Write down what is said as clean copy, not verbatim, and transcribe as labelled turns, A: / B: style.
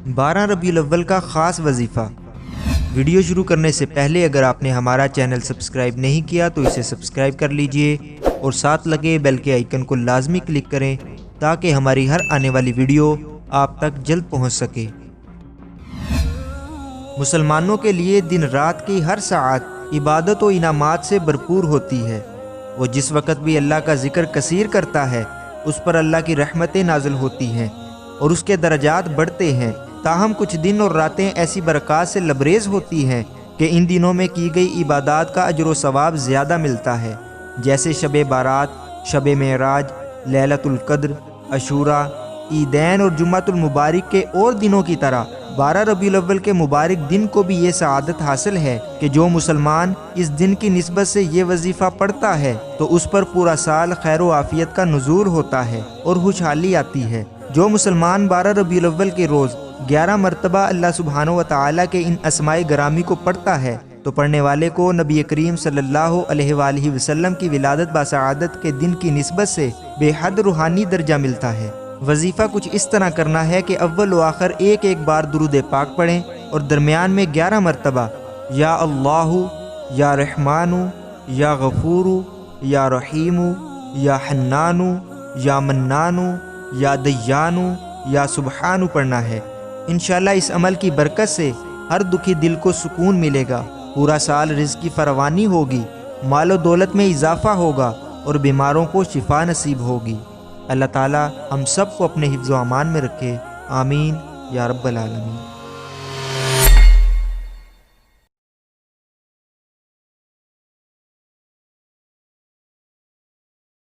A: 12 ربیع الاول کا خاص وظیفہ۔ ویڈیو شروع کرنے سے پہلے اگر آپ نے ہمارا چینل سبسکرائب نہیں کیا تو اسے سبسکرائب کر لیجئے اور ساتھ لگے بیل کے آئیکن کو لازمی کلک کریں تاکہ ہماری ہر آنے والی ویڈیو آپ تک جلد پہنچ سکے۔ مسلمانوں کے لیے دن رات کی ہر ساعت عبادت و انعامات سے بھرپور ہوتی ہے۔ وہ جس وقت بھی اللہ کا ذکر کثیر کرتا ہے اس پر اللہ کی رحمتیں نازل ہوتی ہیں اور اس کے درجات بڑھتے ہیں۔ تاہم کچھ دن اور راتیں ایسی برکات سے لبریز ہوتی ہیں کہ ان دنوں میں کی گئی عبادات کا اجر و ثواب زیادہ ملتا ہے، جیسے شب بارات، شب معراج، لیلۃ القدر، عاشوراء، عیدین اور جمعۃ المبارک کے اور دنوں کی طرح 12 ربیع الاول کے مبارک دن کو بھی یہ سعادت حاصل ہے کہ جو مسلمان اس دن کی نسبت سے یہ وظیفہ پڑھتا ہے تو اس پر پورا سال خیر و عافیت کا نزول ہوتا ہے اور خوشحالی آتی ہے۔ جو مسلمان 12 ربیع الاول کے روز 11 مرتبہ اللہ سبحانہ و تعالیٰ کے ان اسماء گرامی کو پڑھتا ہے تو پڑھنے والے کو نبی کریم صلی اللہ علیہ وآلہ وسلم کی ولادت باسعادت کے دن کی نسبت سے بے حد روحانی درجہ ملتا ہے۔ وظیفہ کچھ اس طرح کرنا ہے کہ اول و آخر ایک بار درود پاک پڑھیں اور درمیان میں 11 مرتبہ یا اللہ، یا رحمان، یا غفور، یا رحیم، یا حنان، یا منان، یا دیان، یا سبحان پڑھنا ہے۔ انشاءاللہ اس عمل کی برکت سے ہر دکھی دل کو سکون ملے گا، پورا سال رزق کی فراوانی ہوگی، مال و دولت میں اضافہ ہوگا اور بیماروں کو شفا نصیب ہوگی۔ اللہ تعالی ہم سب کو اپنے حفظ و امان میں رکھے، آمین یا رب العالمین۔